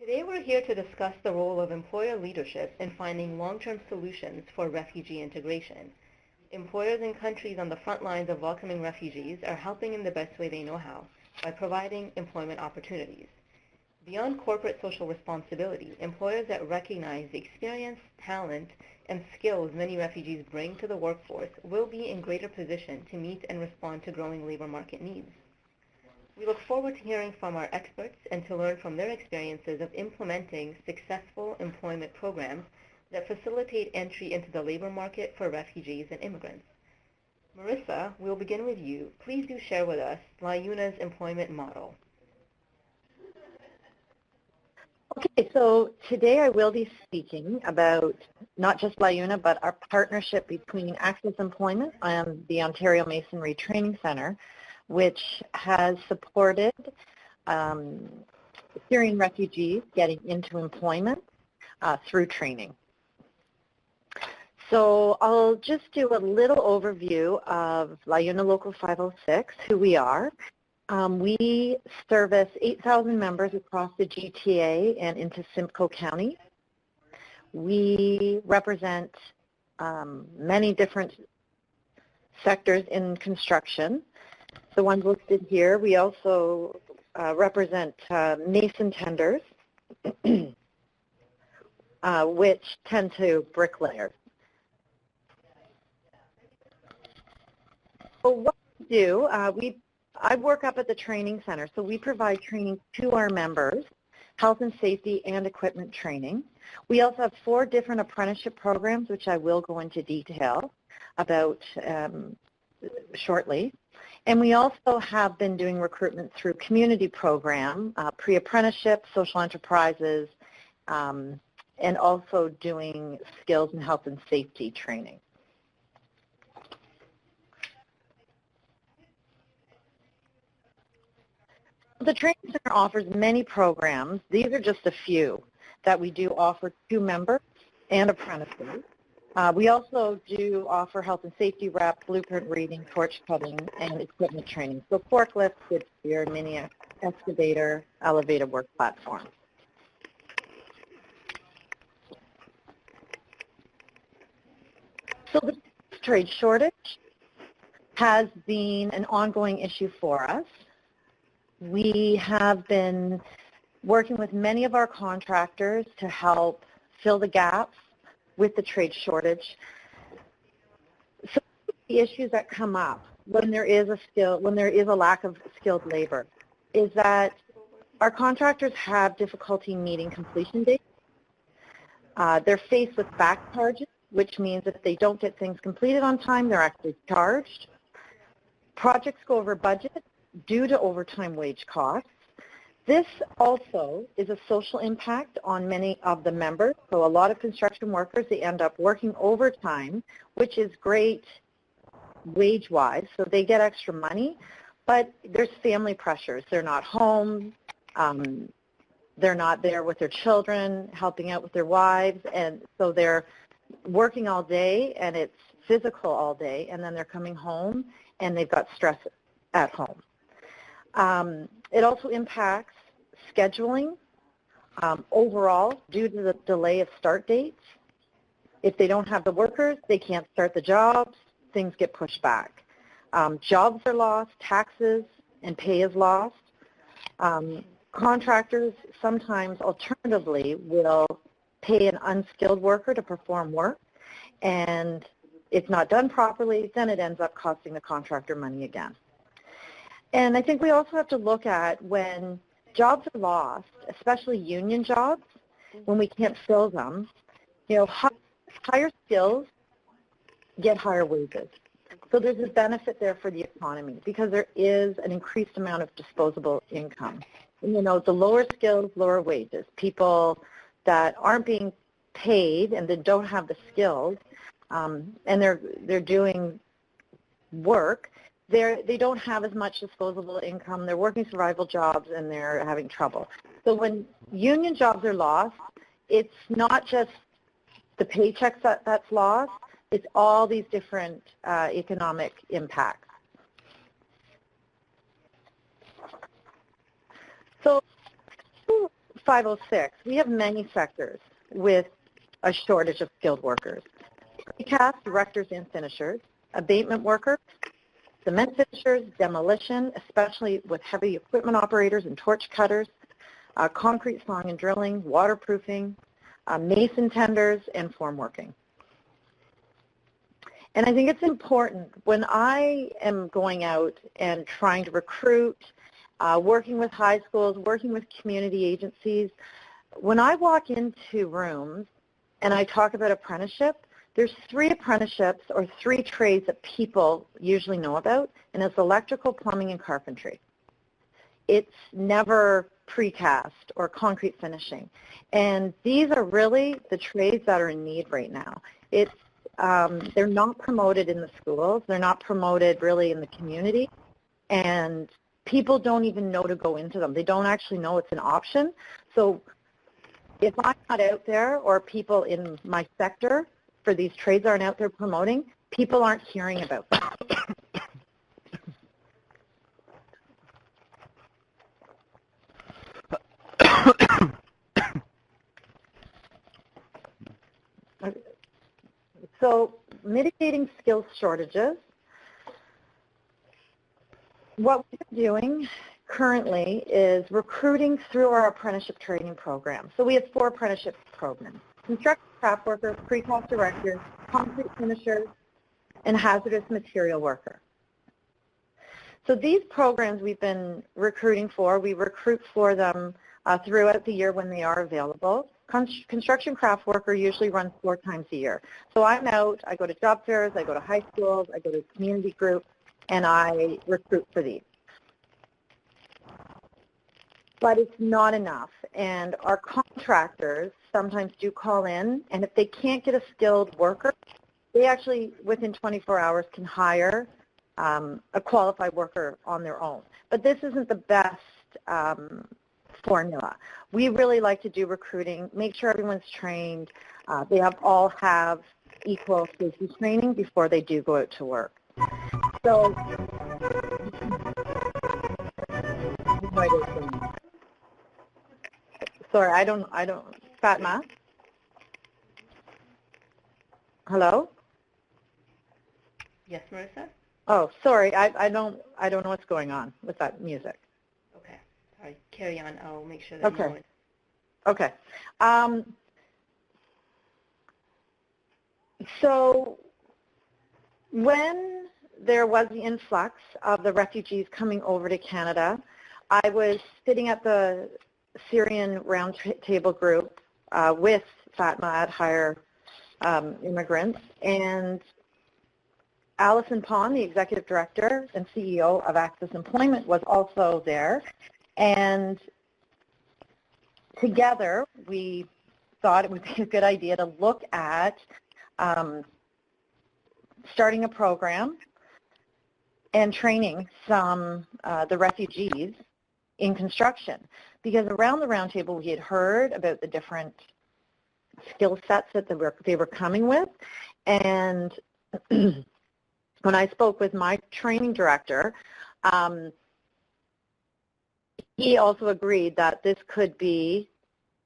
Today we're here to discuss the role of employer leadership in finding long-term solutions for refugee integration. Employers in countries on the front lines of welcoming refugees are helping in the best way they know how by providing employment opportunities. Beyond corporate social responsibility, employers that recognize the experience, talent, and skills many refugees bring to the workforce will be in greater position to meet and respond to growing labor market needs. We look forward to hearing from our experts and to learn from their experiences of implementing successful employment programs that facilitate entry into the labor market for refugees and immigrants. Marissa, we'll begin with you. Please do share with us LIUNA's employment model. Okay, so today I will be speaking about not just LIUNA, but our partnership between Access Employment and the Ontario Masonry Training Centre, which has supported Syrian refugees getting into employment through training. So I'll just do a little overview of LIUNA Local 506, who we are. We service 8,000 members across the GTA and into Simcoe County. We represent many different sectors in construction. The ones listed here. We also represent mason tenders, which tend to bricklayers. So what we do, I work up at the training center, so we provide training to our members, health and safety and equipment training. We also have 4 different apprenticeship programs, which I will go into detail about shortly. And we also have been doing recruitment through community program, pre-apprenticeship, social enterprises, and also doing skills and health and safety training. The Training Center offers many programs. These are just a few that we do offer to members and apprentices. We also do offer health and safety rep, blueprint reading, torch cutting, and equipment training. So forklift, skid steer, mini excavator, elevated work platform. So the trade shortage has been an ongoing issue for us. We have been working with many of our contractors to help fill the gaps with the trade shortage. So the issues that come up when there is a lack of skilled labor is that our contractors have difficulty meeting completion dates. They're faced with back charges, which means if they don't get things completed on time, they're actually charged. Projects go over budget due to overtime wage costs. This also is a social impact on many of the members. So a lot of construction workers, they end up working overtime, which is great wage-wise, so they get extra money, but there's family pressures. They're not home, they're not there with their children, helping out with their wives, and so they're working all day, and it's physical all day, and then they're coming home, and they've got stress at home. It also impacts scheduling overall due to the delay of start dates. If they don't have the workers, they can't start the jobs, things get pushed back. Jobs are lost, taxes and pay is lost. Contractors sometimes alternatively will pay an unskilled worker to perform work, and if not done properly, then it ends up costing the contractor money again. And I think we also have to look at when jobs are lost, especially union jobs, when we can't fill them, you know, higher skills get higher wages. So there's a benefit there for the economy because there is an increased amount of disposable income. And, you know, the lower skills, lower wages. People that aren't being paid and that don't have the skills and they're doing work, they don't have as much disposable income. They're working survival jobs and they're having trouble. So when union jobs are lost, it's not just the paychecks that's lost, it's all these different economic impacts. So 506, we have many sectors with a shortage of skilled workers. Precast, directors and finishers, abatement workers, cement finishers, demolition, especially with heavy equipment operators and torch cutters, concrete sawing and drilling, waterproofing, mason tenders, and formworking. And I think it's important when I am going out and trying to recruit, working with high schools, working with community agencies, when I walk into rooms and I talk about apprenticeship, there's 3 apprenticeships or 3 trades that people usually know about, and it's electrical, plumbing, and carpentry. It's never precast or concrete finishing. And these are really the trades that are in need right now. They're not promoted in the schools. They're not promoted really in the community. And people don't even know to go into them. They don't actually know it's an option. So if I'm not out there, or people in my sector for these trades aren't out there promoting, people aren't hearing about them. So mitigating skills shortages. What we're doing currently is recruiting through our apprenticeship training program. So we have 4 apprenticeship programs: construction craft worker, precast director, concrete finisher, and hazardous material worker. So these programs we've been recruiting for, we recruit for them throughout the year when they are available. Construction craft worker usually runs 4 times a year. So I'm out, I go to job fairs, I go to high schools, I go to community groups, and I recruit for these. But it's not enough, and our contractors sometimes do call in, and if they can't get a skilled worker, they actually, within 24 hours, can hire a qualified worker on their own. But this isn't the best formula. We really like to do recruiting, make sure everyone's trained. They all have equal safety training before they do go out to work. So, sorry, I don't, Fatma? Hello? Yes, Marissa? Oh, sorry, I don't know what's going on with that music. Okay, sorry, carry on. I'll make sure that Okay. Okay. So when there was the influx of the refugees coming over to Canada, I was sitting at the Syrian Roundtable group with Fatma at Hire Immigrants, and Alison Pond, the Executive Director and CEO of Access Employment, was also there. And together, we thought it would be a good idea to look at starting a program and training the refugees in construction. Because around the roundtable, we had heard about the different skill sets that they were coming with. And when I spoke with my training director, he also agreed that this could be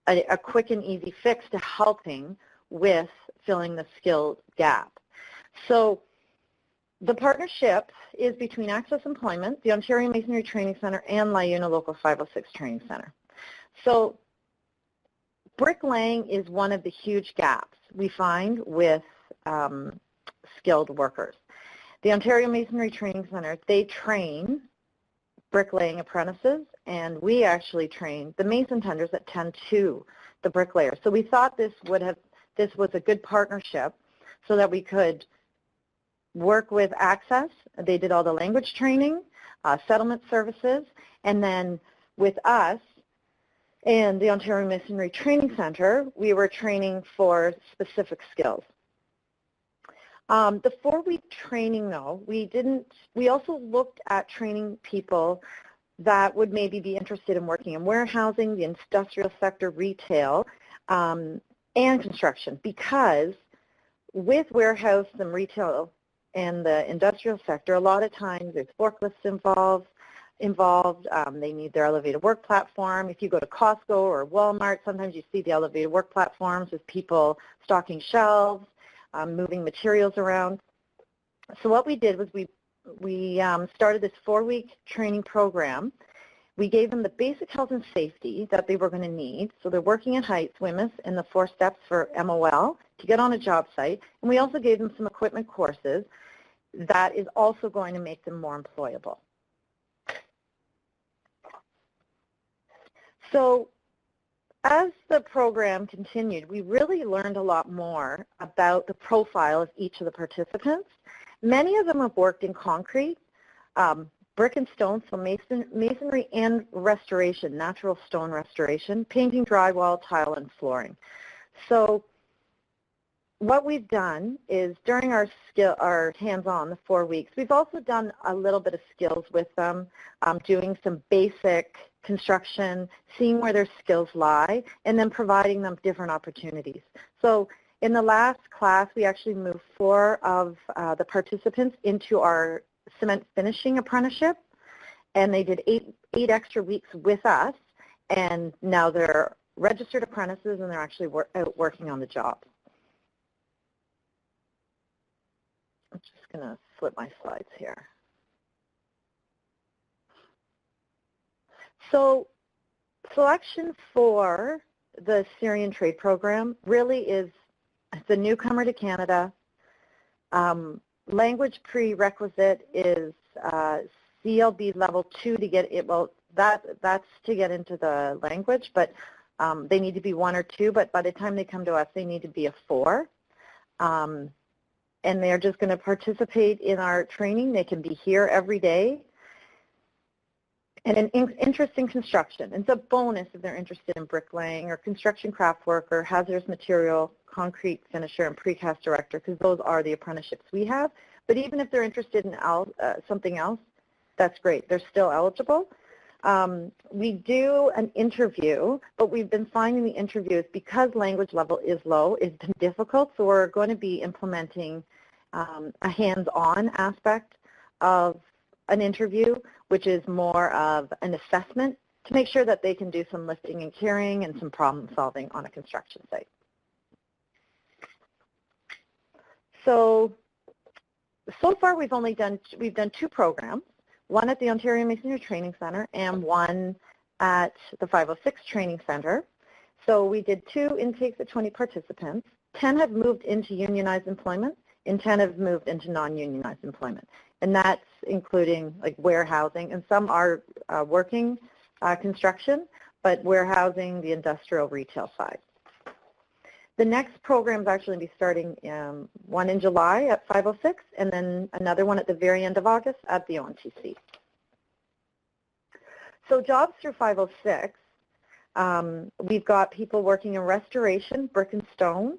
a quick and easy fix to helping with filling the skill gap. So the partnership is between Access Employment, the Ontario Masonry Training Centre, and LiUNA Local 506 Training Centre. So bricklaying is one of the huge gaps we find with skilled workers. The Ontario Masonry Training Centre, they train bricklaying apprentices, and we actually train the mason tenders that tend to the bricklayers. So we thought this was a good partnership so that we could work with Access. They did all the language training, settlement services, and then with us and the Ontario Masonry Training Centre, we were training for specific skills. The 4-week training, though, we also looked at training people that would maybe be interested in working in warehousing, the industrial sector, retail, and construction, because with warehouse and retail and the industrial sector, a lot of times there's forklifts involved, involved. They need their elevated work platform. If you go to Costco or Walmart, sometimes you see the elevated work platforms with people stocking shelves, moving materials around. So what we did was we started this 4-week training program. We gave them the basic health and safety that they were going to need. So they're working in heights, WMIS, and the 4 steps for MOL to get on a job site. And we also gave them some equipment courses that is also going to make them more employable. So as the program continued, we really learned a lot more about the profile of each of the participants. Many of them have worked in concrete, brick and stone, so masonry and restoration, natural stone restoration, painting, drywall, tile, and flooring. So what we've done is during our hands-on, the 4 weeks, we've also done a little bit of skills with them, doing some basic construction, seeing where their skills lie, and then providing them different opportunities. So in the last class, we actually moved 4 of the participants into our cement finishing apprenticeship, and they did 8 extra weeks with us, and now they're registered apprentices and they're actually out working on the job. I'm just going to flip my slides here. So selection for the Syrian trade program really is the newcomer to Canada. Language prerequisite is CLB level 2 to get it. Well, that's to get into the language, but they need to be 1 or 2. But by the time they come to us, they need to be a 4. And they're just going to participate in our training. They can be here every day. And an interest in construction. It's a bonus if they're interested in bricklaying or construction craft work or hazardous material, concrete finisher, and precast director, because those are the apprenticeships we have. But even if they're interested in something else, that's great. They're still eligible. We do an interview, but we've been finding the interviews, because language level is low, it's been difficult. So we're going to be implementing a hands-on aspect of an interview, which is more of an assessment to make sure that they can do some lifting and carrying and some problem solving on a construction site. So far we've done 2 programs, one at the Ontario Masonry Training Center and one at the 506 Training Center. So we did 2 intakes of 20 participants. 10 have moved into unionized employment and 10 have moved into non-unionized employment. And that's including like warehousing, and some are working construction, but warehousing, the industrial retail side. The next program is actually going to be starting one in July at 506, and then another one at the very end of August at the ONTC. So jobs through 506, we've got people working in restoration, brick and stone.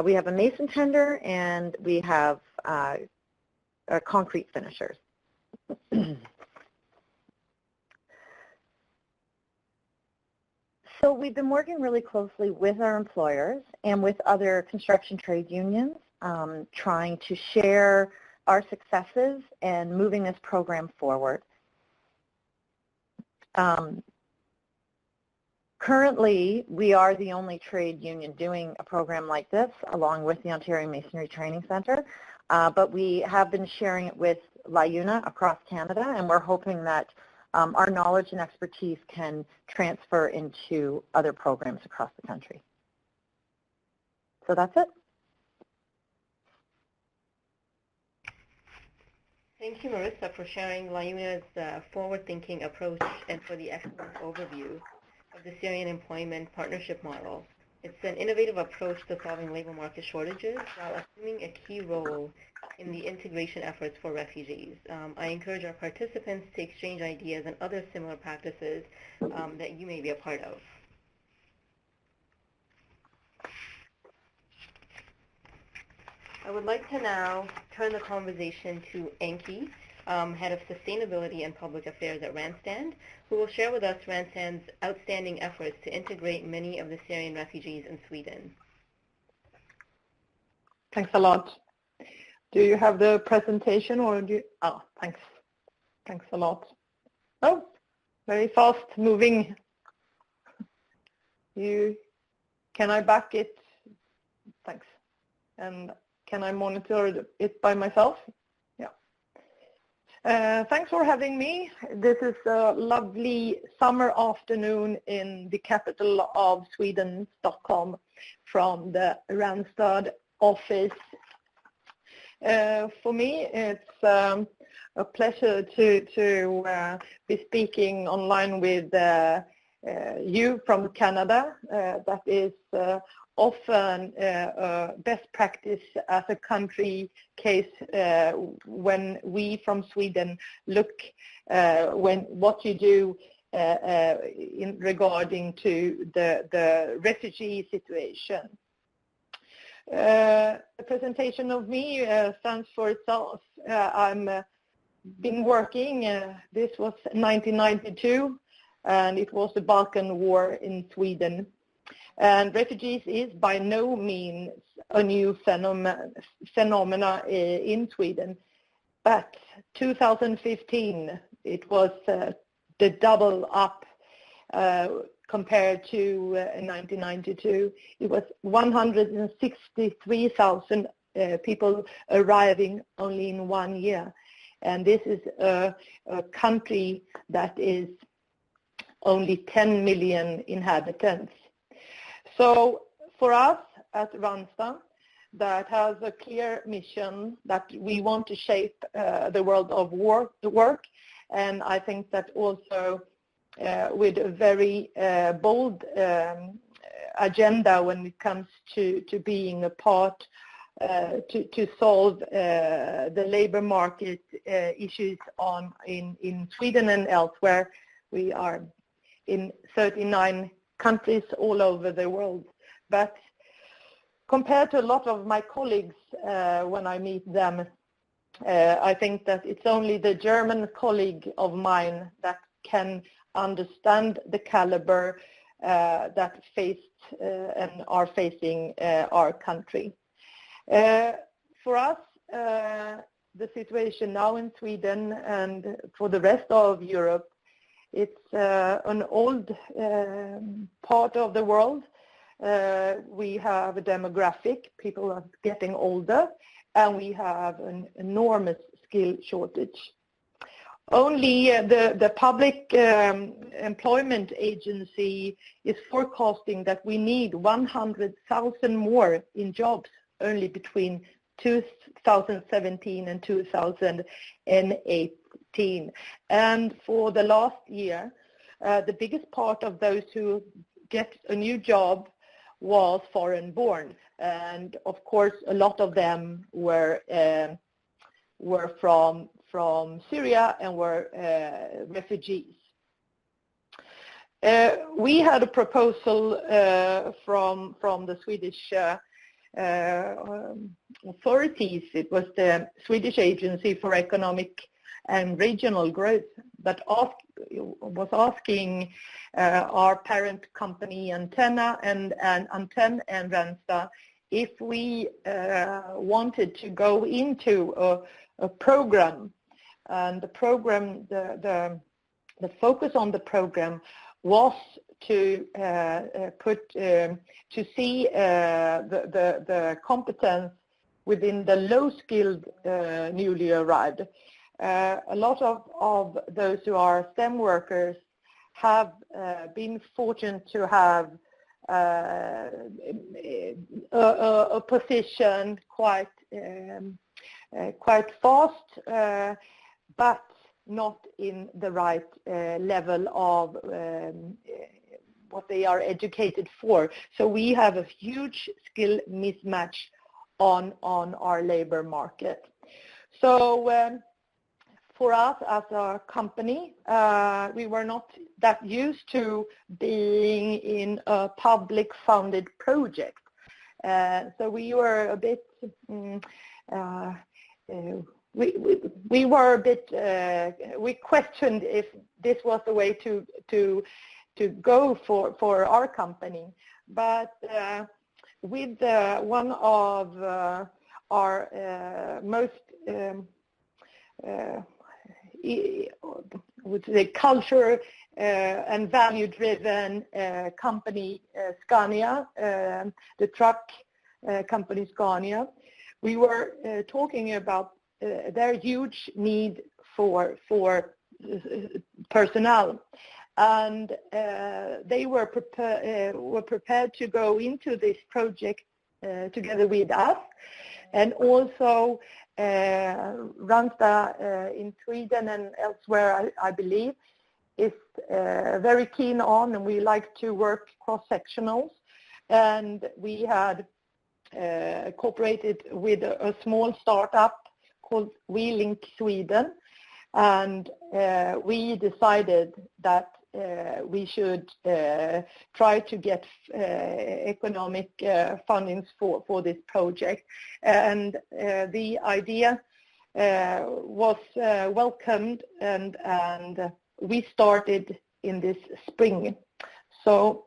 We have a mason tender, and we have concrete finishers. So we've been working really closely with our employers and with other construction trade unions, trying to share our successes and moving this program forward. Currently, we are the only trade union doing a program like this, along with the Ontario Masonry Training Center. But we have been sharing it with LIUNA across Canada, and we're hoping that our knowledge and expertise can transfer into other programs across the country. So that's it. Thank you, Marissa, for sharing LIUNA's forward-thinking approach and for the excellent overview of the Syrian Employment Partnership Model. It's an innovative approach to solving labor market shortages while assuming a key role in the integration efforts for refugees. I encourage our participants to exchange ideas and other similar practices that you may be a part of. I would like to now turn the conversation to Enki, Head of Sustainability and Public Affairs at Randstad, who will share with us Randstad's outstanding efforts to integrate many of the Syrian refugees in Sweden. Thanks a lot. Do you have the presentation, or do you? Oh, thanks. Thanks a lot. Oh, very fast moving. Can I back it? Thanks. And can I monitor it by myself? Yeah. Thanks for having me. This is a lovely summer afternoon in the capital of Sweden, Stockholm, from the Randstad office. For me, it's a pleasure to be speaking online with you from Canada. That is often best practice as a country case when we from Sweden look what you do in regarding to the refugee situation. The presentation of me stands for itself. I'm been working, this was 1992, and it was the Balkan War in Sweden. And refugees is by no means a new phenomena in Sweden, but 2015 it was the double up compared to 1992. It was 163,000 people arriving only in 1 year, and this is a country that is only 10 million inhabitants. So for us at Randstad, that has a clear mission that we want to shape the world of work, and I think that also with a very bold agenda when it comes to being a part to solve the labor market issues in Sweden and elsewhere. We are in 39 countries all over the world. But compared to a lot of my colleagues when I meet them, I think that it's only the German colleague of mine that can understand the caliber that faced and are facing our country. For us, the situation now in Sweden and for the rest of Europe, it's an old part of the world. We have a demographic, people are getting older, and we have an enormous skill shortage. Only the public employment agency is forecasting that we need 100,000 more in jobs only between 2017 and 2018. And for the last year, the biggest part of those who get a new job was foreign born. And of course, a lot of them were from Syria and were refugees. We had a proposal from the Swedish authorities. It was the Swedish Agency for Economic and Regional Growth that was asking our parent company Antenna and Randstad if we wanted to go into a program. And the program, the focus on the program was to see the competence within the low-skilled newly arrived. A lot of those who are STEM workers have been fortunate to have a position quite fast, but not in the right level of what they are educated for. So we have a huge skill mismatch on our labor market. So for us as a company, we were not that used to being in a public funded project. So we were a bit we were a bit we questioned if this was the way to go for our company. But with one of our most would say culture and value-driven company, Scania, the truck company Scania. We were talking about their huge need for personnel, and they were prepared to go into this project together with us, and also Randstad in Sweden and elsewhere, I believe, is very keen on, and we like to work cross-sectionals, and we had cooperated with a small startup called WeLink Sweden, and we decided that we should try to get economic fundings for this project, and the idea was welcomed, and we started in this spring. So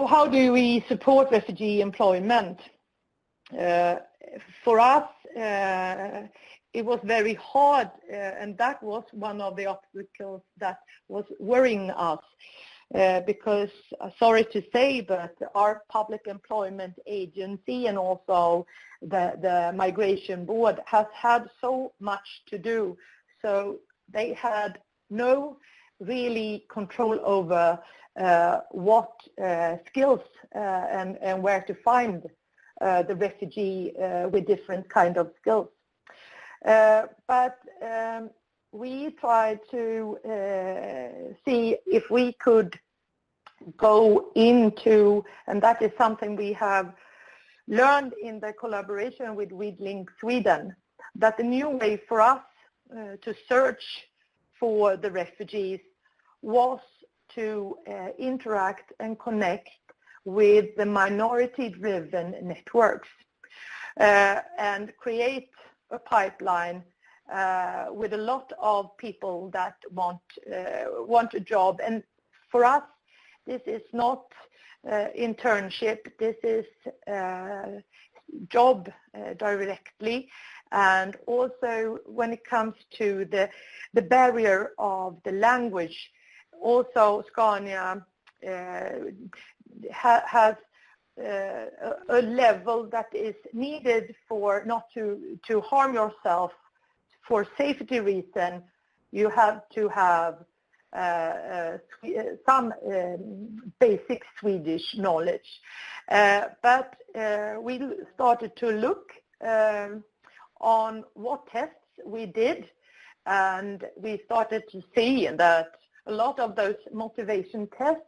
how do we support refugee employment? For us, it was very hard, and that was one of the obstacles that was worrying us, because, sorry to say, but our public employment agency and also the migration board has had so much to do, so they had no really control over what skills and where to find the refugee with different kind of skills. But we tried to see if we could go into, and that is something we have learned in the collaboration with WeLink Sweden, that the new way for us to search for the refugees was to interact and connect with the minority-driven networks and create a pipeline with a lot of people that want a job. And for us, this is not internship, this is job directly. And also when it comes to the barrier of the language, also Scania has a level that is needed for not to harm yourself. For safety reason, you have to have some basic Swedish knowledge. But we started to look on what tests we did, and we started to see that a lot of those motivation tests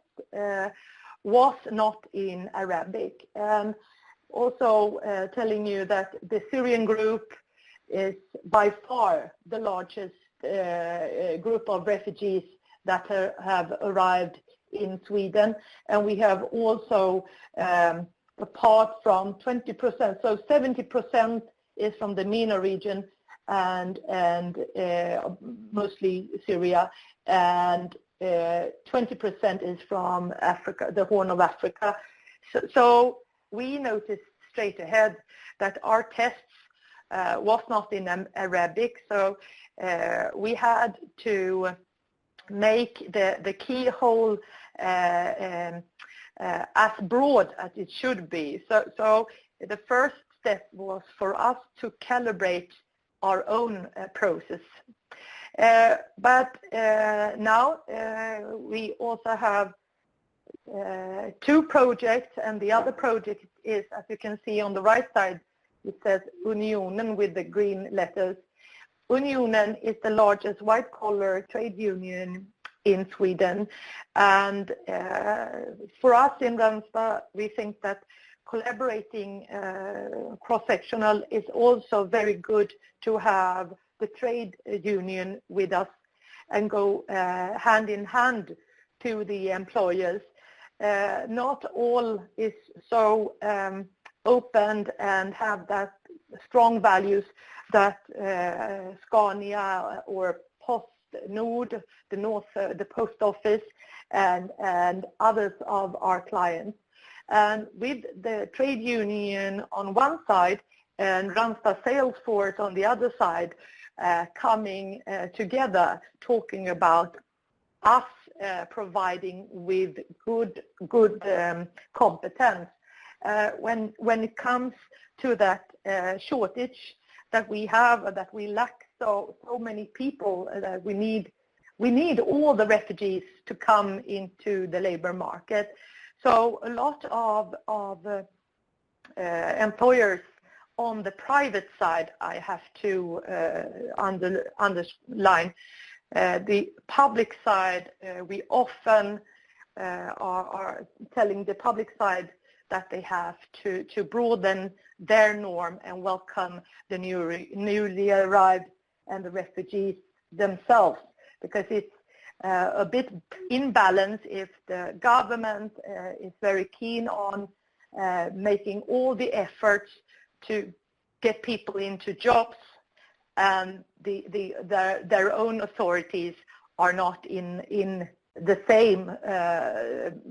was not in Arabic. And also telling you that the Syrian group is by far the largest group of refugees that have arrived in Sweden, and we have also apart from 20%, so 70% is from the MENA region and mostly Syria, and 20% is from Africa, the Horn of Africa. So we noticed straight ahead that our tests was not in Arabic, so we had to make the keyhole as broad as it should be. So the first step was for us to calibrate our own process. But now we also have 2 projects, and the other project is, as you can see on the right side, it says Unionen with the green letters. Unionen is the largest white-collar trade union in Sweden, and for us in Randstad, we think that collaborating cross-sectional is also very good to have the trade union with us and go hand in hand to the employers. Not all is so open and have that strong values that Scania or PostNord, the post office, and others of our clients. And with the trade union on one side and Randstad sales force on the other side, coming together, talking about us providing with good competence. When it comes to that shortage that we have, that we lack so many people, that we need all the refugees to come into the labor market. So a lot of employers on the private side, I have to underline. The public side, we often are telling the public side that they have to broaden their norm and welcome the newly arrived and the refugees themselves, because it's a bit imbalance if the government is very keen on making all the efforts to get people into jobs, and their own authorities are not in the same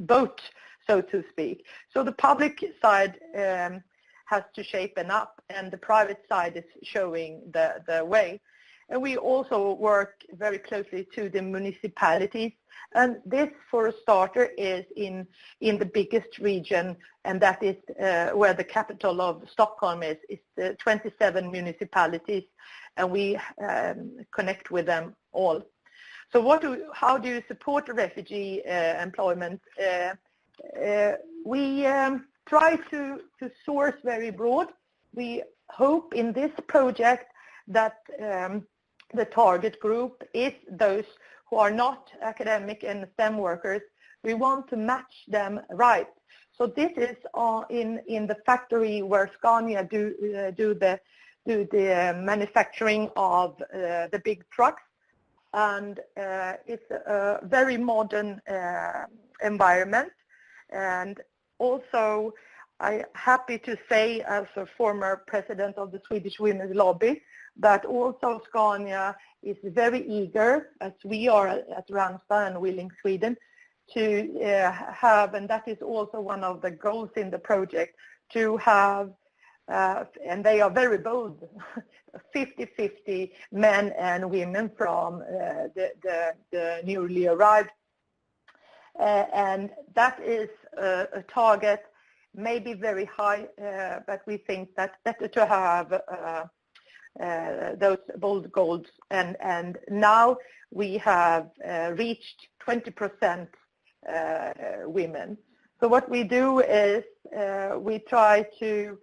boat, so to speak. So the public side has to shapen up, and the private side is showing the way. And we also work very closely to the municipalities, and this, for a starter, is in the biggest region, and that is where the capital of Stockholm is. It's the 27 municipalities, and we connect with them all. So how do you support refugee employment? We try to source very broad. We hope in this project that the target group is those who are not academic and STEM workers. We want to match them right. So this is in the factory where Scania do the manufacturing of the big trucks, and it's a very modern environment. And also, I'm happy to say, as a former president of the Swedish Women's Lobby, that also Scania is very eager, as we are at Randstad and Willing Sweden, to have, and that is also one of the goals in the project, to have, and they are very bold, 50-50 men and women from the newly arrived. And that is a target, maybe very high, but we think that's better to have those bold goals. And now we have reached 20% women. So what we do is we try to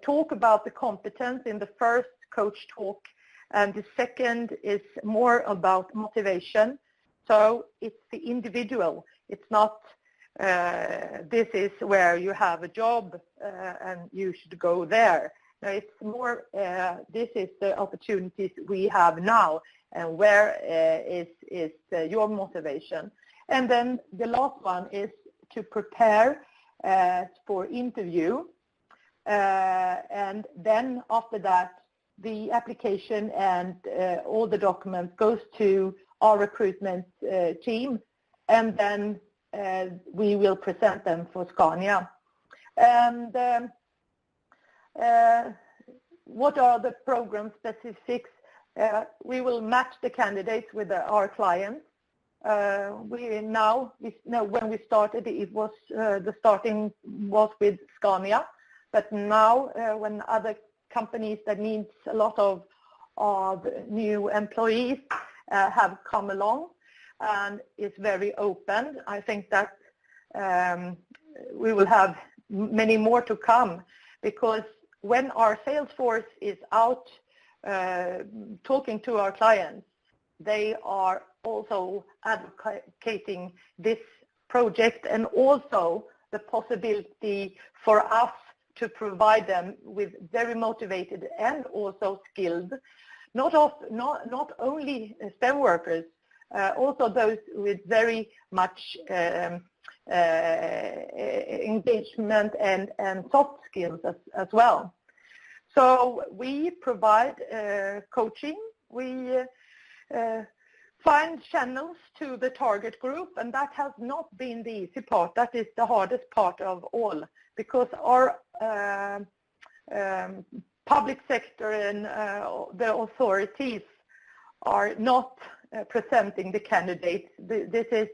talk about the competence in the first coach talk, and the second is more about motivation. So it's the individual. It's not this is where you have a job and you should go there. No, it's more this is the opportunities we have now, and where is your motivation. And then the last one is to prepare for interview, and then after that the application and all the documents goes to our recruitment team, and then we will present them for Scania. And what are the program specifics? We will match the candidates with our clients. We know when we started, it was the starting was with Scania, but now when other companies that needs a lot of new employees have come along, and it's very open. I think that we will have many more to come, because when our sales force is out talking to our clients, they are also advocating this project, and also the possibility for us to provide them with very motivated and also skilled, not only STEM workers, also those with very much engagement and soft skills as well. So we provide coaching. We find channels to the target group, and that has not been the easy part. That is the hardest part of all, because our public sector and the authorities are not presenting the candidates. This is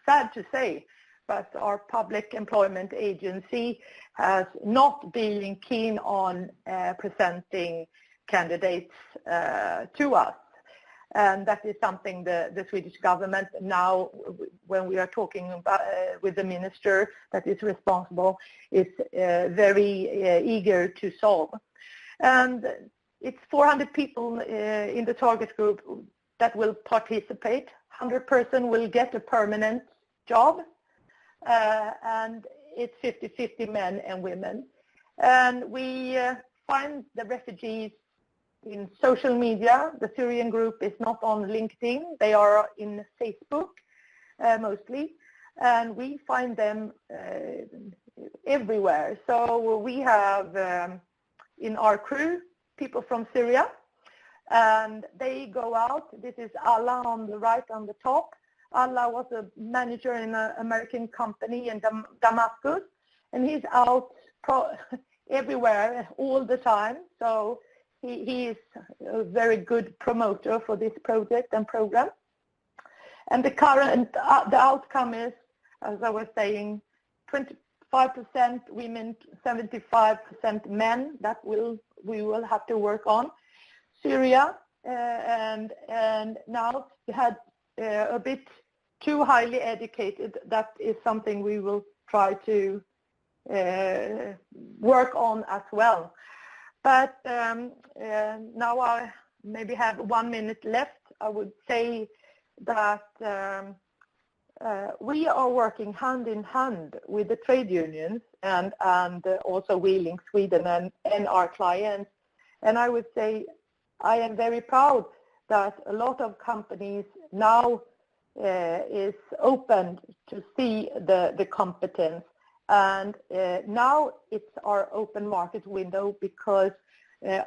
sad to say, but our public employment agency has not been keen on presenting candidates to us. And that is something the Swedish government now, when we are talking about, with the minister that is responsible, is very eager to solve. And it's 400 people in the target group that will participate. 100% will get a permanent job, and it's 50-50 men and women. And we find the refugees in social media. The Syrian group is not on LinkedIn. They are in Facebook mostly. And we find them everywhere. So we have in our crew people from Syria. And they go out. This is Allah on the right on the top. Allah was a manager in an American company in Damascus. And he's out everywhere all the time. So he is a very good promoter for this project and program. And the current, the outcome is, as I was saying, 25% women, 75% men. That we will have to work on. Syria, and now we had a bit too highly educated. That is something we will try to work on as well. But now I maybe have 1 minute left. I would say that we are working hand in hand with the trade unions and also Wheeling Sweden and our clients. And I would say I am very proud that a lot of companies now is open to see the competence. And now it's our open market window because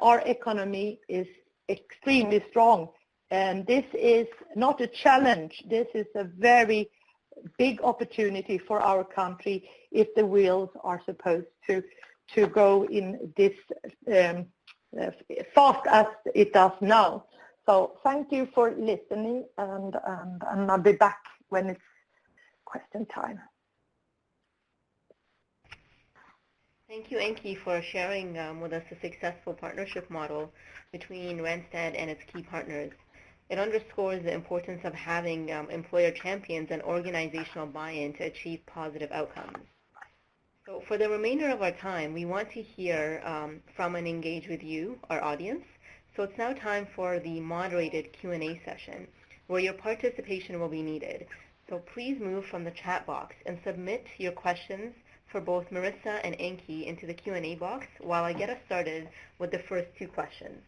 our economy is extremely strong. And this is not a challenge. This is a very big opportunity for our country if the wheels are supposed to go in this fast as it does now. So thank you for listening, and I'll be back when it's question time. Thank you, Enki, for sharing with us the successful partnership model between Randstad and its key partners. It underscores the importance of having employer champions and organizational buy-in to achieve positive outcomes. So for the remainder of our time, we want to hear from and engage with you, our audience. So it's now time for the moderated Q&A session, where your participation will be needed. So please move from the chat box and submit your questions for both Marissa and Enki into the Q&A box while I get us started with the first two questions.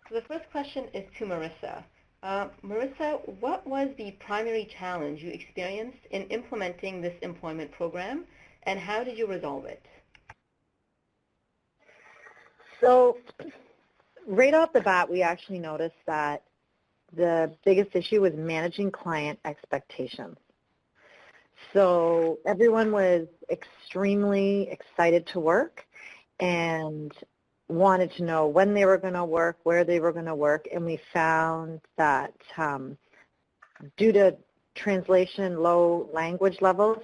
So the first question is to Marissa. Marissa, what was the primary challenge you experienced in implementing this employment program, and how did you resolve it? So right off the bat, we actually noticed that the biggest issue was managing client expectations. So everyone was extremely excited to work and wanted to know when they were going to work, where they were going to work, and we found that due to translation, low language levels,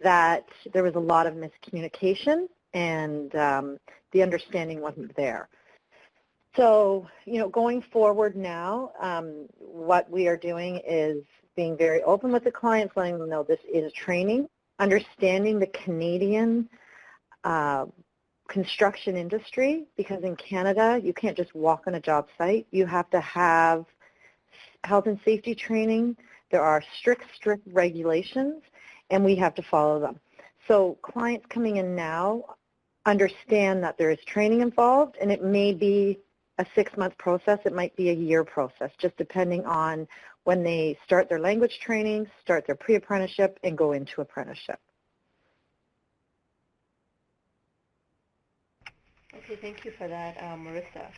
that there was a lot of miscommunication and the understanding wasn't there. So, going forward now, what we are doing is being very open with the clients, letting them know this is training, understanding the Canadian construction industry, because in Canada, you can't just walk on a job site. You have to have health and safety training. There are strict regulations, and we have to follow them. So clients coming in now understand that there is training involved, and it may be a 6-month process. It might be a year process, just depending on when they start their language training, start their pre-apprenticeship, and go into apprenticeship. Okay, thank you for that, Marissa.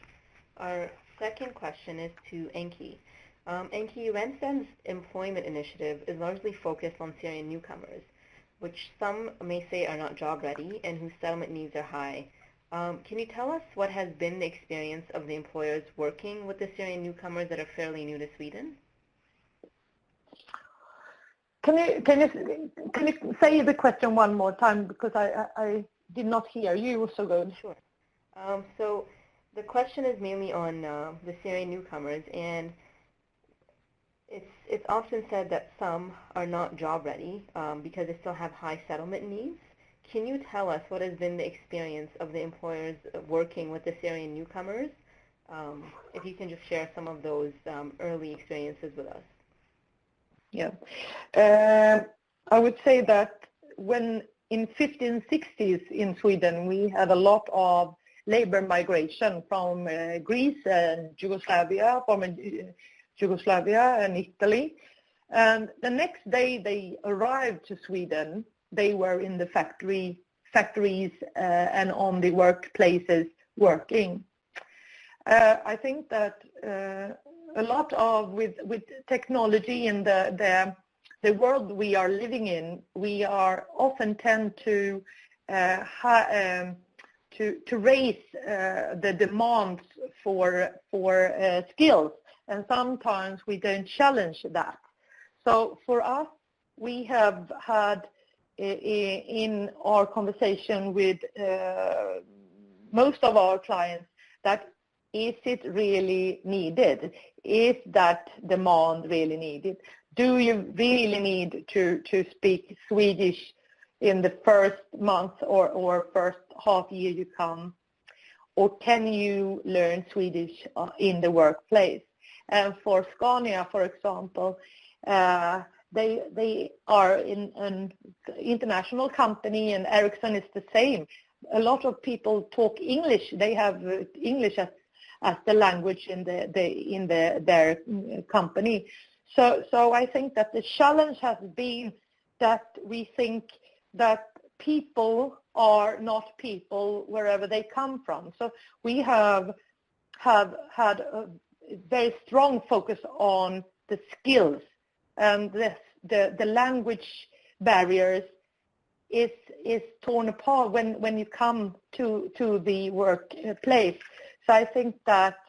Our second question is to Enki. Enki, Randstad's employment initiative is largely focused on Syrian newcomers. which some may say are not job ready and whose settlement needs are high. Can you tell us what has been the experience of the employers working with the Syrian newcomers that are fairly new to Sweden? Can you say the question one more time, because I did not hear you so good. Sure. So the question is mainly on the Syrian newcomers, and it's often said that some are not job ready because they still have high settlement needs. Can you tell us what has been the experience of the employers working with the Syrian newcomers? If you can just share some of those early experiences with us. Yeah, I would say that when in 1560s in Sweden we had a lot of labor migration from Greece and Yugoslavia, and Italy, and the next day they arrived to Sweden, they were in the factories and on the workplaces working. I think that a lot of with technology and the world we are living in, we are often tend to raise the demands for skills, and sometimes we don't challenge that. So for us, we have had in our conversation with most of our clients that is it really needed? Is that demand really needed? Do you really need to speak Swedish in the first month or first half year you come? Or can you learn Swedish in the workplace? And for Scania, for example, they are in an international company, and Ericsson is the same. A lot of people talk English. They have English as the language in their company. So I think that the challenge has been that we think that people are not people wherever they come from. So we have had a very strong focus on the skills, and the language barriers is torn apart when you come to the workplace. So I think that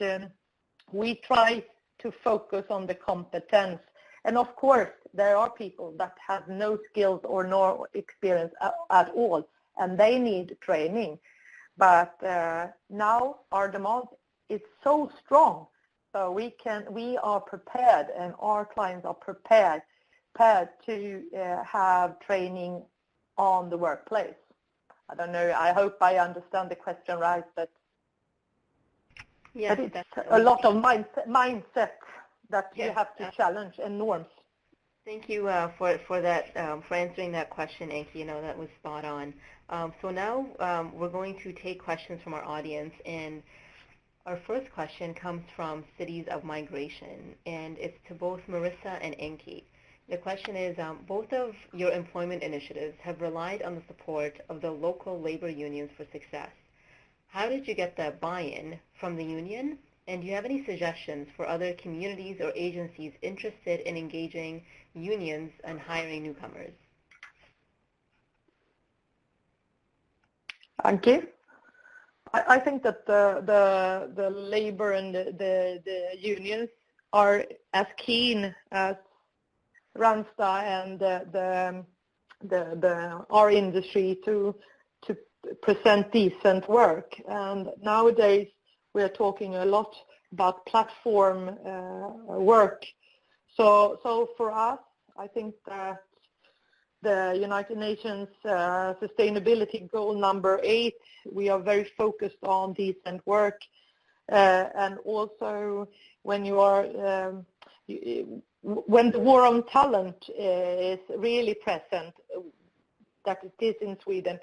we try to focus on the competence. And of course, there are people that have no skills or no experience at all, and they need training. But now our demand is so strong, so we are prepared, and our clients are prepared to have training on the workplace. I don't know, I hope I understand the question right, but yes, it's a lot of mindset that you have to challenge, and norms. Thank you for that, for answering that question, Anki. You know, that was spot on. So now we're going to take questions from our audience, and our first question comes from Cities of Migration, and it's to both Marissa and Anki. The question is, both of your employment initiatives have relied on the support of the local labor unions for success. How did you get the buy-in from the union? And do you have any suggestions for other communities or agencies interested in engaging unions and hiring newcomers? Anki? I think that the labor and the unions are as keen as Randstad and our industry to present decent work. And nowadays we are talking a lot about platform work. So for us, I think that the United Nations Sustainability Goal number 8, we are very focused on decent work. And also when you are when the war on talent is really present, that it is in Sweden,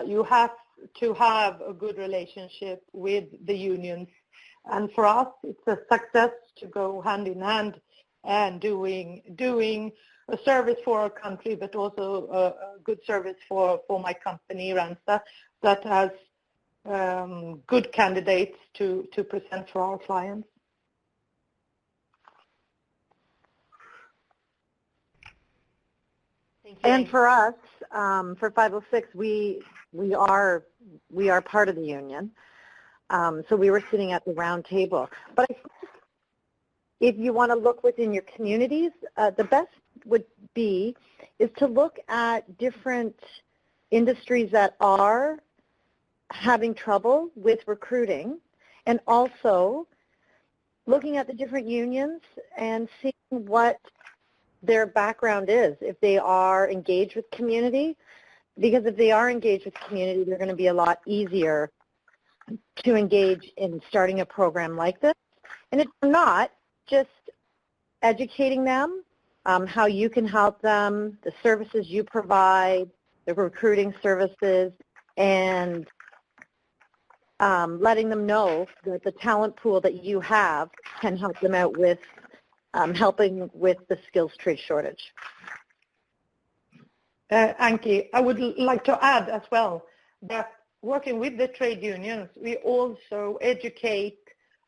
you have to have a good relationship with the unions. And for us, it's a success to go hand in hand and doing a service for our country, but also a good service for my company, Randstad, that has good candidates to present for our clients. Thank you. And for us, for 506, we are part of the union. So we were sitting at the round table. But I think if you want to look within your communities, the best would be is to look at different industries that are having trouble with recruiting, and also looking at the different unions and seeing what their background is, if they are engaged with community, because if they are engaged with community, they're going to be a lot easier to engage in starting a program like this. And if not, just educating them, how you can help them, the services you provide, the recruiting services, and letting them know that the talent pool that you have can help them out with helping with the skills trade shortage. Anki, I would like to add as well that working with the trade unions, we also educate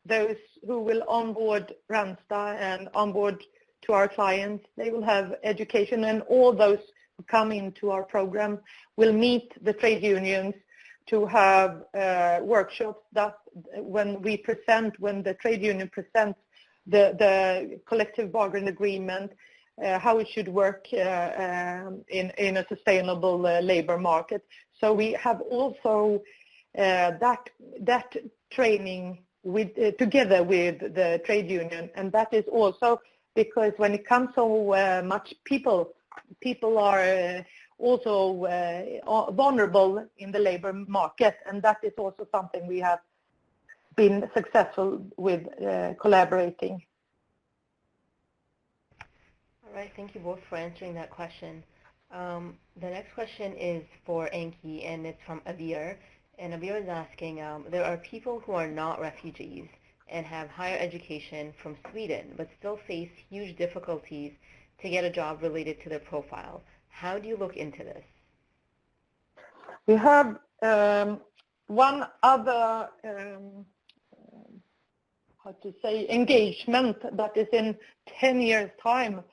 those who will onboard Randstad and onboard to our clients. They will have education, and all those who come into our program will meet the trade unions to have workshops that when the trade union presents the collective bargain agreement, how it should work in a sustainable labor market. So we have also that training together with the trade union, and that is also because when it comes so much people are also vulnerable in the labor market, and that is also something we have been successful with collaborating. All right, thank you both for answering that question. The next question is for Anki, and it's from Avir. And Avir is asking, there are people who are not refugees and have higher education from Sweden, but still face huge difficulties to get a job related to their profile. How do you look into this? We have one other engagement that is in 10 years' time.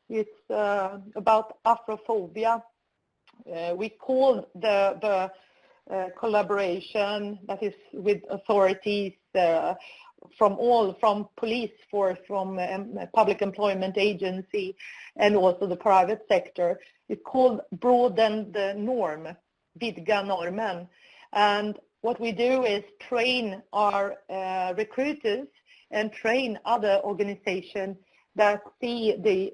It's about Afrophobia. We call the collaboration that is with authorities from police force, from public employment agency, and also the private sector. It's called Broaden the Norm, Vidga Normen. And what we do is train our recruiters and train other organizations that see the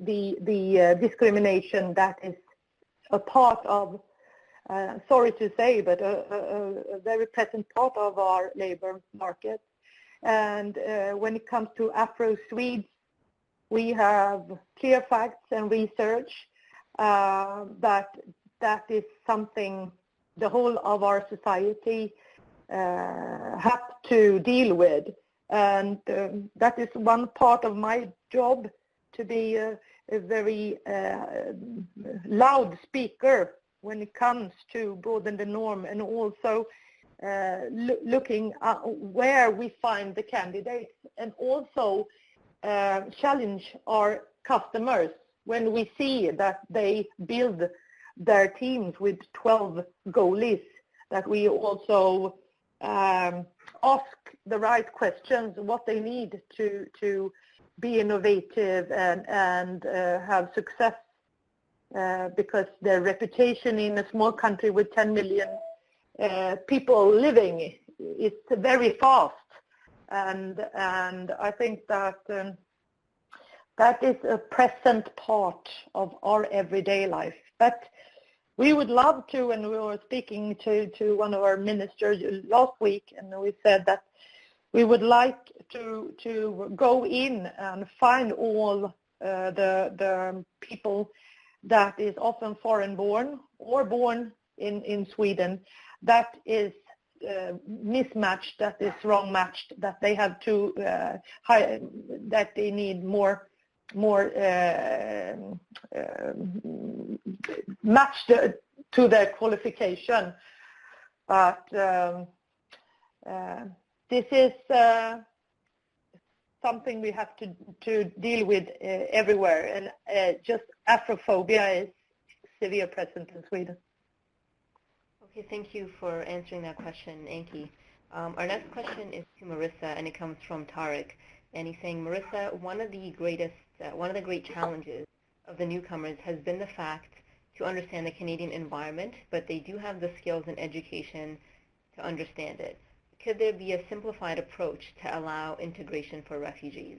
discrimination that is a part of, sorry to say, but a very present part of our labor market. And when it comes to Afro-Swedes, we have clear facts and research that is something the whole of our society have to deal with. And that is one part of my job, to be a very loud speaker when it comes to broaden the norm, and also looking at where we find the candidates, and also challenge our customers when we see that they build their teams with 12 goalies, that we also ask the right questions, what they need to be innovative and have success, because their reputation in a small country with 10 million people living is very fast, and I think that that is a present part of our everyday life. But we would love to, and we were speaking to one of our ministers last week, and we said that we would like to go in and find all the people that is often foreign born or born in Sweden, that is mismatched, that is wrong matched, that they have to that they need more matched to their qualification. But this is something we have to deal with everywhere, and just Afrophobia is severe present in Sweden. Okay, thank you for answering that question, Anki. Our next question is to Marissa, and it comes from Tarek. And he's saying, Marissa, one of the great challenges of the newcomers has been the fact to understand the Canadian environment, but they do have the skills and education to understand it. Could there be a simplified approach to allow integration for refugees?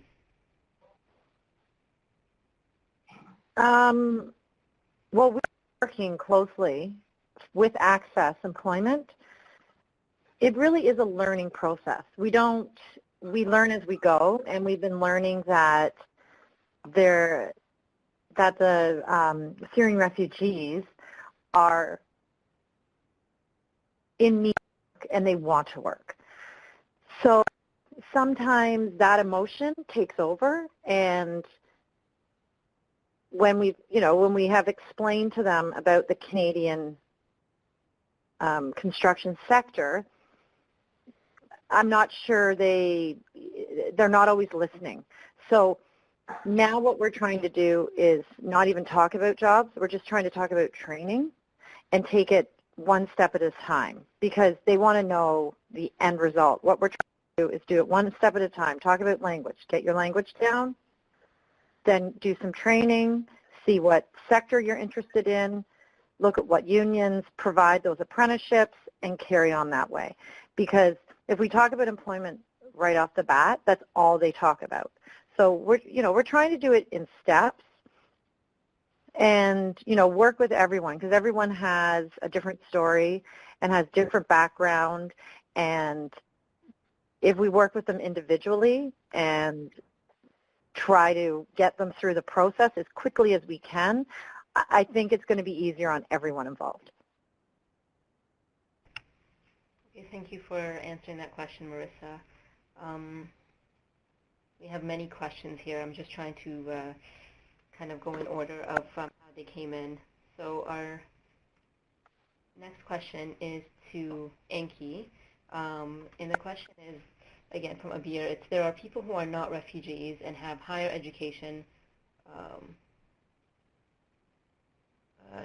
Well, we're working closely with Access Employment. It really is a learning process. We learn as we go, and we've been learning that the Syrian refugees are in need and they want to work. So sometimes that emotion takes over, and when we have explained to them about the Canadian construction sector, I'm not sure they're not always listening. So now what we're trying to do is not even talk about jobs. We're just trying to talk about training and take it one step at a time, because they want to know the end result. What we're trying to do is do it one step at a time. Talk about language. Get your language down. Then do some training. See what sector you're interested in. Look at what unions provide those apprenticeships and carry on that way. Because if we talk about employment right off the bat, that's all they talk about. So we're trying to do it in steps and, work with everyone, because everyone has a different story and has different background. And if we work with them individually and try to get them through the process as quickly as we can, I think it's going to be easier on everyone involved. Okay, thank you for answering that question, Marissa. We have many questions here. I'm just trying to kind of go in order of how they came in. So our next question is to Anki. And the question is, again, from Abir. It's, there are people who are not refugees and have higher education.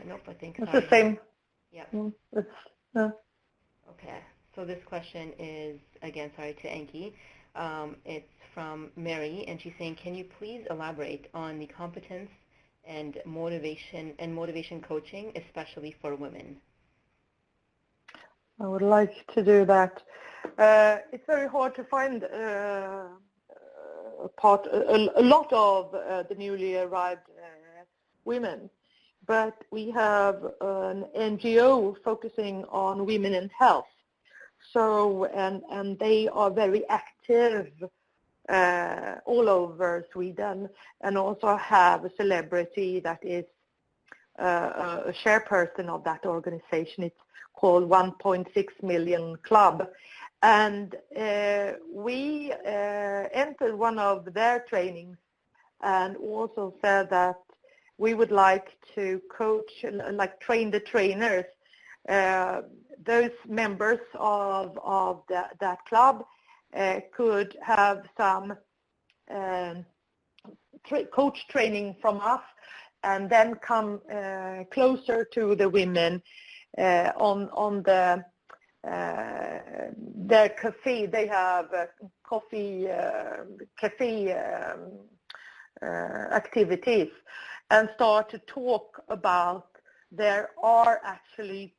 Nope, I think it's the same. Yeah. Okay. So this question is, again, sorry, to Anki. It's from Mary, and she's saying, can you please elaborate on the competence and motivation coaching, especially for women? I would like to do that. It's very hard to find a lot of the newly arrived women, but we have an NGO focusing on women and health. So, and they are very active all over Sweden, and also have a celebrity that is a chairperson of that organization. It's called 1.6 Million Club. And we entered one of their trainings and also said that we would like to coach, like train the trainers. Those members of that club could have some coach training from us, and then come closer to the women on the their cafe. They have cafe activities, and start to talk about there are actually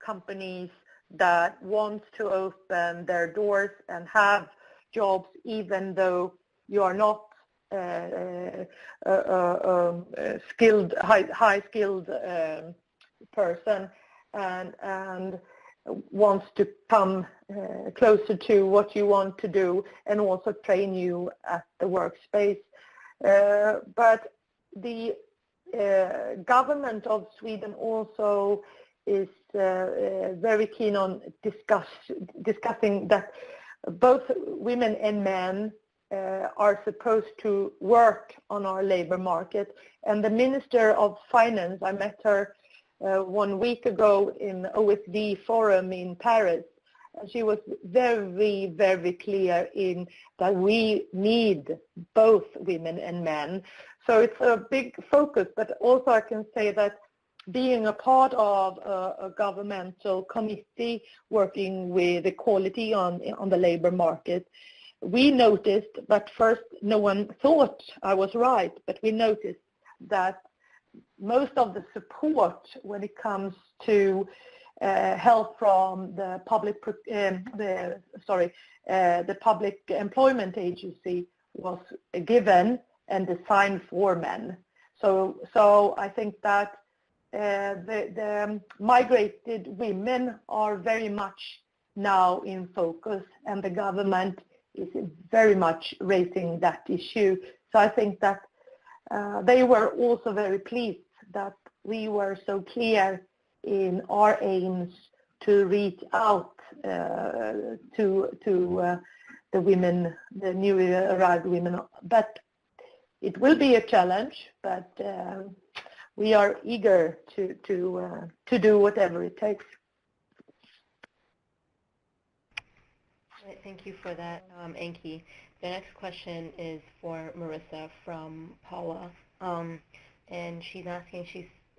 companies that want to open their doors and have jobs even though you are not skilled, high skilled person, and wants to come closer to what you want to do and also train you at the workspace. But the government of Sweden also is very keen on discussing that both women and men are supposed to work on our labor market. And the Minister of Finance, I met her 1 week ago in OSD Forum in Paris, and she was very, very clear in that we need both women and men. So it's a big focus, but also I can say that being a part of a governmental committee working with equality on the labor market, we noticed, but first no one thought I was right, but we noticed that most of the support when it comes to help from the public employment agency was given and designed for men. So I think that the migrated women are very much now in focus, and the government is very much raising that issue. So I think that they were also very pleased that we were so clear in our aims to reach out to the women, the newly arrived women. But it will be a challenge, but we are eager to do whatever it takes. Thank you for that, Enki. The next question is for Marissa from Paula, and she's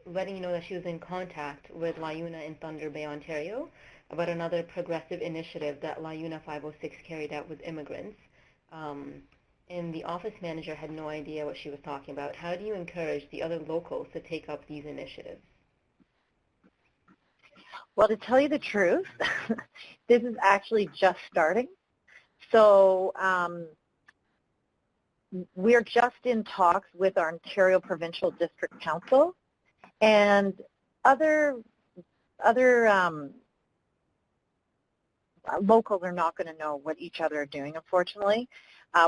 letting you know that she was in contact with LIUNA in Thunder Bay, Ontario, about another progressive initiative that LIUNA 506 carried out with immigrants. And the office manager had no idea what she was talking about. How do you encourage the other locals to take up these initiatives? Well, to tell you the truth, this is actually just starting. So we're just in talks with our Ontario Provincial District Council, and other locals are not going to know what each other are doing, unfortunately.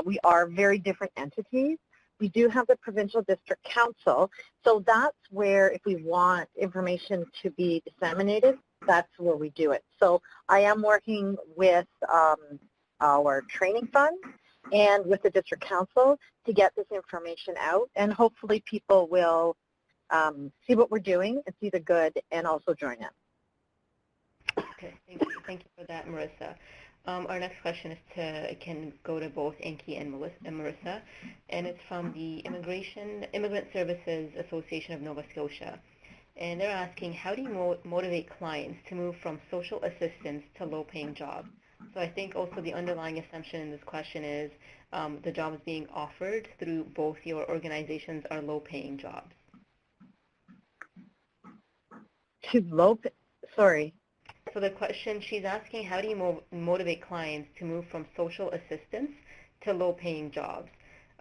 We are very different entities. We do have the Provincial District Council, so that's where, if we want information to be disseminated, that's where we do it. So I am working with our training fund and with the District Council to get this information out, and hopefully people will see what we're doing and see the good and also join in. Okay, thank you. Thank you for that, Marissa. Our next question can go to both Enki and Marissa, and it's from the Immigrant Services Association of Nova Scotia. And they're asking, how do you motivate clients to move from social assistance to low-paying jobs? So I think also the underlying assumption in this question is the jobs being offered through both your organizations are low-paying jobs. Sorry. So the question, she's asking, how do you motivate clients to move from social assistance to low-paying jobs?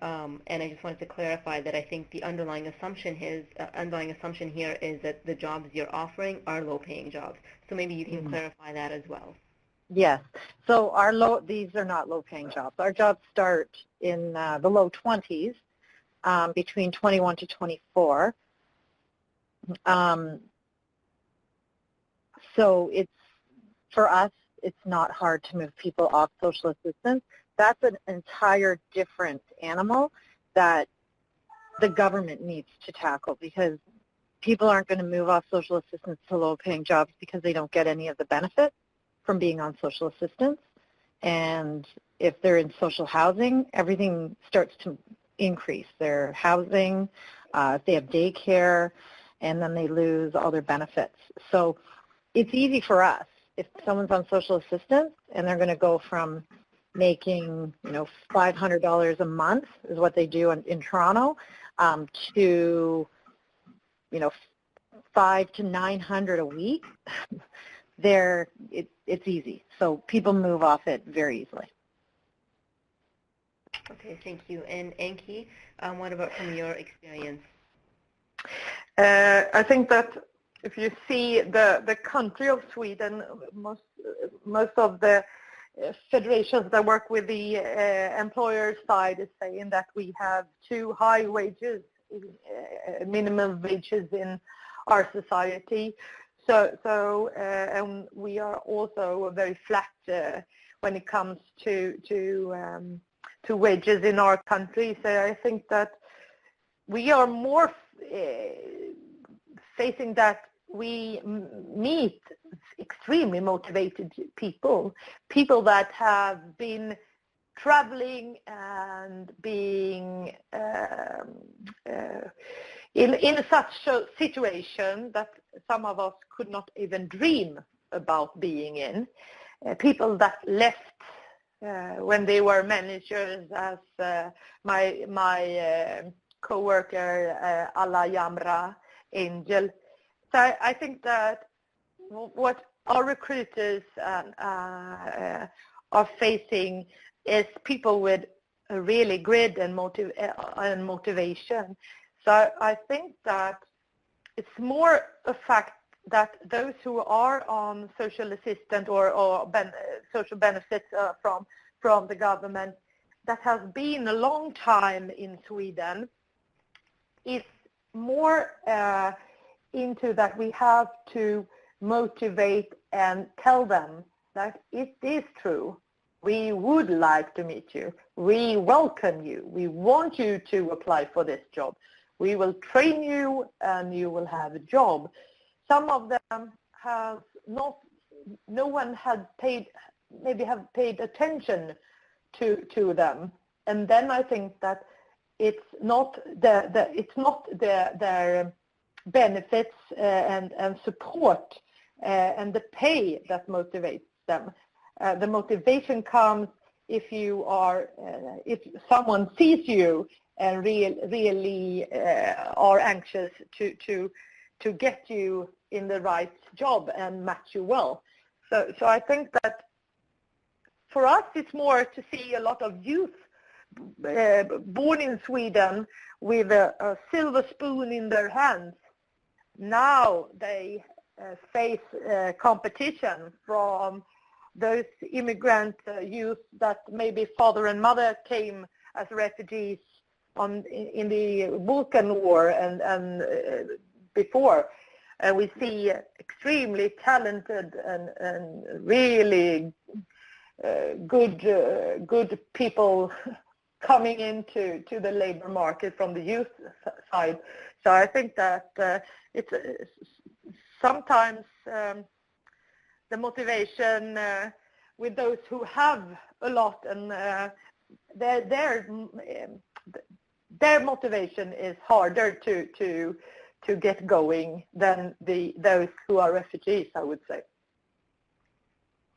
And I just wanted to clarify that I think the underlying assumption here is that the jobs you're offering are low-paying jobs. So maybe you can clarify that as well. Yes. So these are not low-paying jobs. Our jobs start in the low 20s, between 21 to 24. So for us, it's not hard to move people off social assistance. That's an entire different animal that the government needs to tackle, because people aren't going to move off social assistance to low-paying jobs because they don't get any of the benefits from being on social assistance. And if they're in social housing, everything starts to increase. Their housing, if they have daycare, and then they lose all their benefits. So it's easy for us. If someone's on social assistance and they're going to go from making, $500 a month is what they do in Toronto, to, $500 to $900 a week, it's easy. So people move off it very easily. Okay, thank you. And Enki, what about from your experience? I think that if you see the country of Sweden, most of the federations that work with the employer side is saying that we have too high wages, minimum wages in our society. So and we are also very flat when it comes to wages in our country. So I think that we are more facing that we meet extremely motivated people that have been traveling and being in such a situation that some of us could not even dream about being in. People that left when they were managers, as my co-worker Alla Yamra Angel. So I think that what our recruiters are facing is people with a really grit and motivation. So I think that it's more a fact that those who are on social assistance or social benefits from the government that has been a long time in Sweden is more into that we have to motivate and tell them that it is true. We would like to meet you. We welcome you. We want you to apply for this job. We will train you and you will have a job. Some of them have not, no one had paid, maybe have paid attention to them. And then I think that it's not their benefits and support and the pay that motivates them. The motivation comes if you are, if someone sees you and really are anxious to get you in the right job and match you well. So I think that for us it's more to see a lot of youth born in Sweden with a silver spoon in their hands. Now they face competition from those immigrant youth that maybe father and mother came as refugees in the Balkan War and before. And we see extremely talented and really good people coming into the labor market from the youth side. So I think that it's sometimes the motivation with those who have a lot and their motivation is harder to get going than those who are refugees, I would say.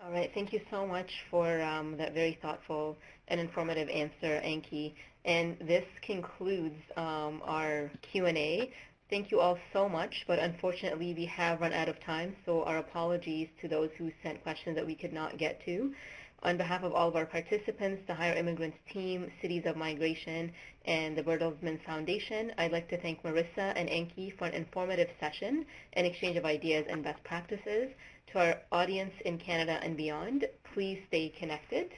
All right, thank you so much for that very thoughtful and informative answer, Anki. And this concludes our Q&A. Thank you all so much, but unfortunately we have run out of time, so our apologies to those who sent questions that we could not get to. On behalf of all of our participants, the Higher Immigrants team, Cities of Migration, and the Bertelsmann Foundation, I'd like to thank Marissa and Anki for an informative session and exchange of ideas and best practices. To our audience in Canada and beyond, please stay connected.